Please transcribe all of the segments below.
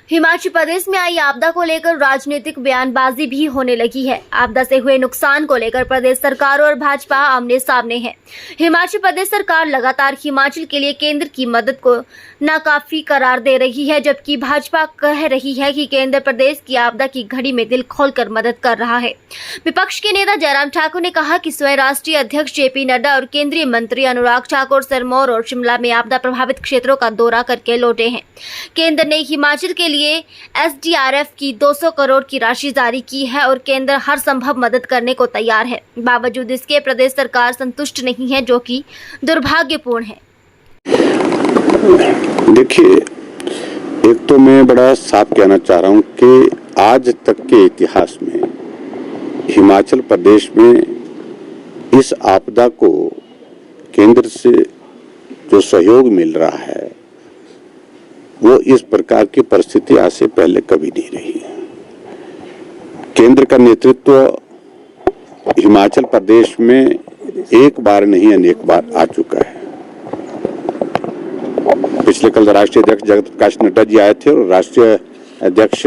हिमाचल प्रदेश में आई आपदा को लेकर राजनीतिक बयानबाजी भी होने लगी है। आपदा से हुए नुकसान को लेकर प्रदेश सरकार और भाजपा आमने सामने है। हिमाचल प्रदेश सरकार लगातार हिमाचल के लिए केंद्र की मदद को नाकाफी करार दे रही है, जबकि भाजपा कह रही है कि केंद्र प्रदेश की आपदा की घड़ी में दिल खोलकर मदद कर रहा है। विपक्ष के नेता जयराम ठाकुर ने कहा कि स्वयं राष्ट्रीय अध्यक्ष जेपी नड्डा और केंद्रीय मंत्री अनुराग ठाकुर सिरमौर और शिमला में आपदा प्रभावित क्षेत्रों का दौरा करके लौटे हैं। केंद्र ने हिमाचल के लिए एसडीआरएफ की 200 करोड़ की राशि जारी की है और केंद्र हर संभव मदद करने को तैयार है। बावजूद इसके प्रदेश सरकार संतुष्ट नहीं है, जो कि दुर्भाग्यपूर्ण है। देखिए, एक तो मैं बड़ा साफ कहना चाह रहा हूं कि आज तक के इतिहास में हिमाचल प्रदेश में इस आपदा को केंद्र से जो सहयोग मिल रहा है वो इस प्रकार की परिस्थिति आज से पहले कभी नहीं रही है। केंद्र का नेतृत्व हिमाचल प्रदेश में एक बार नहीं अनेक बार आ चुका है। पिछले कल राष्ट्रीय अध्यक्ष जगत प्रकाश नड्डा जी आए थे और राष्ट्रीय अध्यक्ष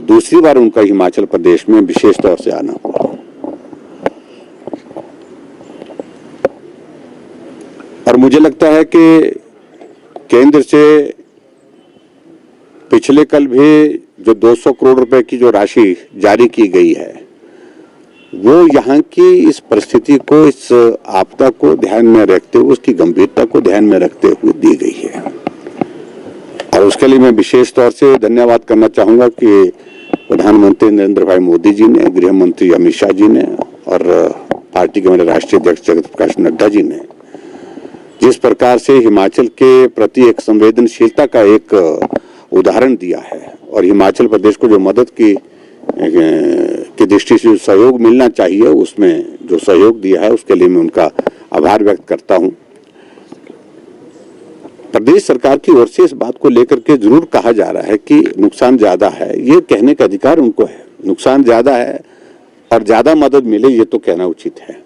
दूसरी बार उनका हिमाचल प्रदेश में विशेष तौर से आना हुआ। और मुझे लगता है कि केंद्र से पिछले कल भी जो 200 करोड़ रुपए की जो राशि जारी की गई है वो यहाँ की इस परिस्थिति को, इस आपदा को ध्यान में रखते हुए, उसकी गंभीरता को ध्यान में रखते हुए दी गई है। और उसके लिए मैं विशेष तौर से धन्यवाद करना चाहूंगा कि प्रधानमंत्री नरेंद्र भाई मोदी जी ने, गृह मंत्री अमित शाह जी ने और पार्टी के मेरे राष्ट्रीय अध्यक्ष जगत प्रकाश नड्डा जी ने जिस प्रकार से हिमाचल के प्रति एक संवेदनशीलता का एक उदाहरण दिया है और हिमाचल प्रदेश को जो मदद की दृष्टि से सहयोग मिलना चाहिए उसमें जो सहयोग दिया है उसके लिए मैं उनका आभार व्यक्त करता हूं। प्रदेश सरकार की ओर से इस बात को लेकर के जरूर कहा जा रहा है कि नुकसान ज्यादा है, ये कहने का अधिकार उनको है। नुकसान ज्यादा है और ज्यादा मदद मिले ये तो कहना उचित है,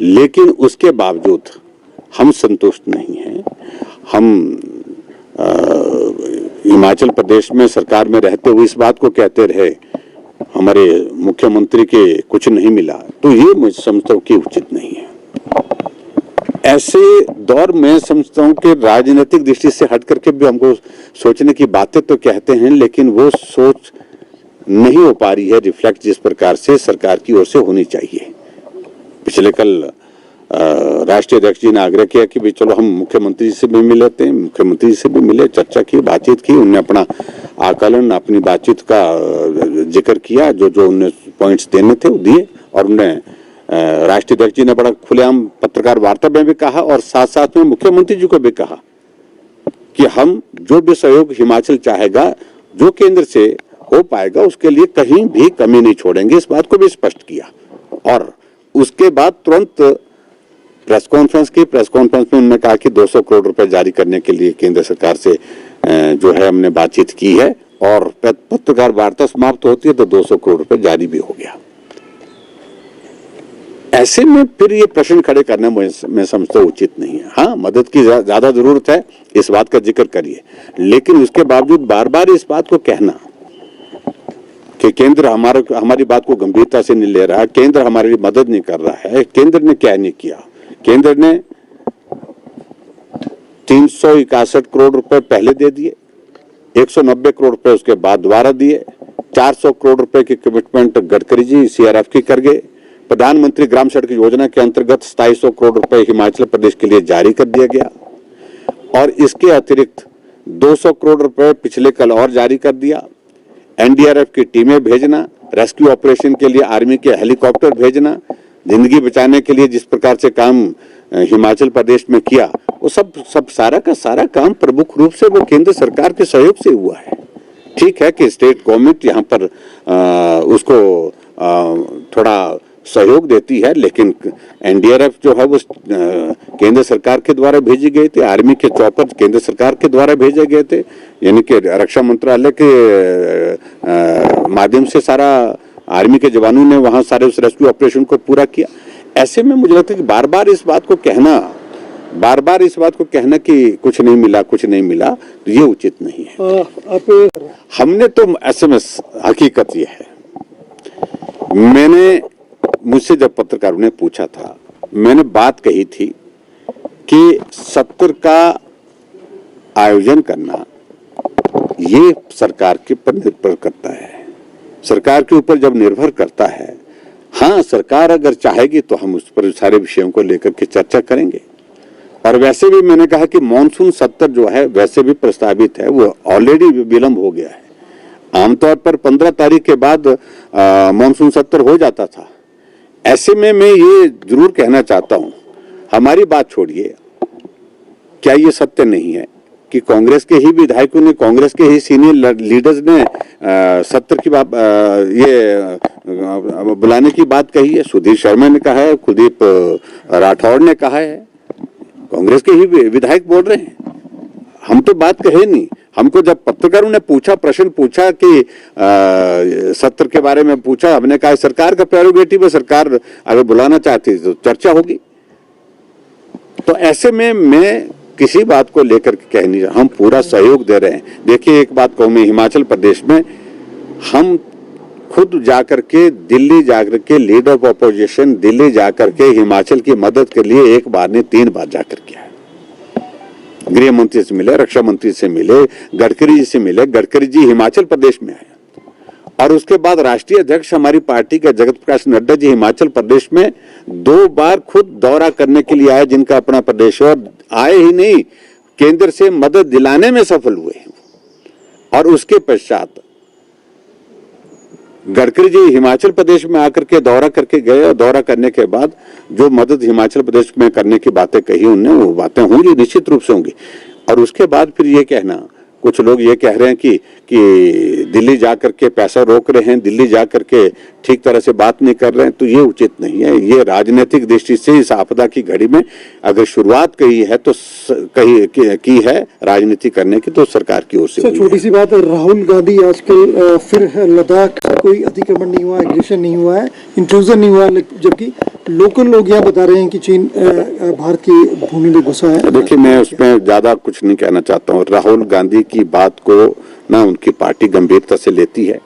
लेकिन उसके बावजूद हम संतुष्ट नहीं हैं। हम हिमाचल प्रदेश में सरकार में रहते हुए इस बात को कहते रहे हमारे मुख्यमंत्री के कुछ नहीं मिला, तो ये मैं समझता हूँ कि उचित नहीं है। ऐसे दौर में समझता हूँ कि राजनीतिक दृष्टि से हट करके भी हमको सोचने की बातें तो कहते हैं, लेकिन वो सोच नहीं हो पा रही है रिफ्लेक्ट जिस प्रकार से सरकार की ओर से होनी चाहिए। पिछले कल राष्ट्रीय अध्यक्ष जी ने आग्रह किया कि भाई चलो हम मुख्यमंत्री से भी मिल लेते हैं। मुख्यमंत्री से भी मिले, चर्चा की, बातचीत की, उन्होंने अपना आकलन, अपनी बातचीत का जिक्र किया, जो जो उन्हें पॉइंट्स देने थे वो दिए। और उन्हें राष्ट्रीय अध्यक्ष जी ने बड़ा खुलेआम पत्रकार वार्ता में भी कहा और साथ साथ में मुख्यमंत्री जी को भी कहा कि हम जो भी सहयोग हिमाचल चाहेगा, जो केंद्र से हो पाएगा, उसके लिए कहीं भी कमी नहीं छोड़ेंगे। इस बात को भी स्पष्ट किया। और उसके बाद तुरंत प्रेस कॉन्फ्रेंस में उन्होंने कहा कि 200 करोड़ रुपए जारी करने के लिए केंद्र सरकार से जो है हमने बातचीत की है और पत्रकार वार्ता समाप्त होती है तो 200 करोड़ रुपए जारी भी हो गया। ऐसे में फिर ये प्रश्न खड़े करना मैं समझता उचित नहीं है। हाँ, मदद की ज्यादा जरूरत है, इस बात का जिक्र करिए, लेकिन उसके बावजूद बार बार इस बात को कहना कि केंद्र हमारी बात को गंभीरता से नहीं ले रहा, केंद्र हमारी मदद नहीं कर रहा है। केंद्र ने क्या नहीं किया? केंद्र ने 361 करोड़ रुपए पहले दे दिए, 190 करोड़ रुपए उसके बाद दोबारा दिए, 400 करोड़ रुपए की कमिटमेंट गडकरी जी सीआरएफ की कर गए। प्रधानमंत्री ग्राम सड़क योजना के अंतर्गत 2700 करोड़ रुपए हिमाचल प्रदेश के लिए जारी कर दिया गया और इसके अतिरिक्त 200 करोड़ रुपए पिछले कल और जारी कर दिया। एनडीआरएफ की टीमें भेजना, रेस्क्यू ऑपरेशन के लिए आर्मी के हेलीकॉप्टर भेजना, जिंदगी बचाने के लिए जिस प्रकार से काम हिमाचल प्रदेश में किया, वो सब सारा का सारा काम प्रमुख रूप से वो केंद्र सरकार के सहयोग से हुआ है। ठीक है कि स्टेट गवर्नमेंट यहाँ पर उसको थोड़ा सहयोग देती है, लेकिन एनडीआरएफ जो है वो केंद्र सरकार के द्वारा भेजी गई थी, आर्मी के चॉपर केंद्र सरकार के द्वारा भेजे गए थे, यानी कि रक्षा मंत्रालय के माध्यम से सारा आर्मी के जवानों ने वहां सारे उस रेस्क्यू ऑपरेशन को पूरा किया। ऐसे में मुझे लगता है कि बार बार इस बात को कहना बार बार इस बात को कहना कि कुछ नहीं मिला, कुछ नहीं मिला, तो ये उचित नहीं है। हमने तो एसएमएस, हकीकत ये है, मुझसे जब पत्रकारों ने पूछा था, मैंने बात कही थी कि सत्र का आयोजन करना ये सरकार के पर निर्भर करता है। सरकार के ऊपर जब निर्भर करता है, हाँ, सरकार अगर चाहेगी तो हम उस पर सारे विषयों को लेकर के चर्चा करेंगे। और वैसे भी मैंने कहा कि मॉनसून सत्र जो है वैसे भी प्रस्तावित है, वो ऑलरेडी विलंब हो गया है। आमतौर पर 15 तारीख के बाद मॉनसून सत्र हो जाता था। ऐसे में मैं ये जरूर कहना चाहता हूं, हमारी बात छोड़िए, क्या ये सत्य नहीं है कि कांग्रेस के ही विधायकों ने, कांग्रेस के ही सीनियर लीडर्स ने सत्र की बात, ये बुलाने की बात कही है। सुधीर शर्मा ने कहा है, कुलदीप राठौड़ ने कहा है, कांग्रेस के ही विधायक बोल रहे हैं। हम तो बात कहे नहीं। हमको जब पत्रकारों ने पूछा, प्रश्न पूछा कि सत्र के बारे में पूछा, हमने कहा सरकार का प्रेरोगेटिव है, सरकार अगर बुलाना चाहती है तो चर्चा होगी। तो ऐसे में मैं किसी बात को लेकर कह नहीं रहा, हम पूरा सहयोग दे रहे हैं। देखिए, एक बात कहूं मैं, हिमाचल प्रदेश में हम खुद जाकर के दिल्ली जाकर के, लीडर ऑफ अपोजिशन दिल्ली जाकर के हिमाचल की मदद के लिए 1 बार नहीं 3 बार जाकर के आए। गृह मंत्री से मिले, रक्षा मंत्री से मिले, गडकरी जी से मिले। गडकरी जी हिमाचल प्रदेश में आए और उसके बाद राष्ट्रीय अध्यक्ष हमारी पार्टी के जगत प्रकाश नड्डा जी हिमाचल प्रदेश में 2 बार खुद दौरा करने के लिए आए, जिनका अपना प्रदेश, और आए ही नहीं, केंद्र से मदद दिलाने में सफल हुए। और उसके पश्चात गडकरी जी हिमाचल प्रदेश में आकर के दौरा करके गए, और दौरा करने के बाद जो मदद हिमाचल प्रदेश में करने की बातें कही उन्होंने, वो बातें होंगी, निश्चित रूप से होंगी। और उसके बाद फिर ये कहना, कुछ लोग ये कह रहे हैं कि दिल्ली जाकर के पैसा रोक रहे हैं, दिल्ली जाकर के ठीक तरह से बात नहीं कर रहे हैं, तो ये उचित नहीं है। ये राजनीतिक दृष्टि से इस आपदा की घड़ी में अगर शुरुआत कही है तो की है राजनीति करने की, तो सरकार की ओर से। छोटी सी बात, राहुल गांधी आजकल फिर लद्दाख कोई अतिक्रमण नहीं हुआ, एग्रेशन नहीं हुआ है, इंट्रूजन नहीं हुआ, जबकि लोकल लोग यहाँ बता रहे हैं कि चीन भारत की भूमि में घुसा है। देखिए, मैं उसमें ज्यादा कुछ नहीं कहना चाहता हूँ। राहुल गांधी की बात को ना उनकी पार्टी गंभीरता से लेती है,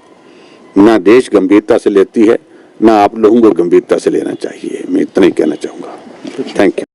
ना देश गंभीरता से लेती है, ना आप लोगों को गंभीरता से लेना चाहिए। मैं इतना ही कहना चाहूंगा। Thank you.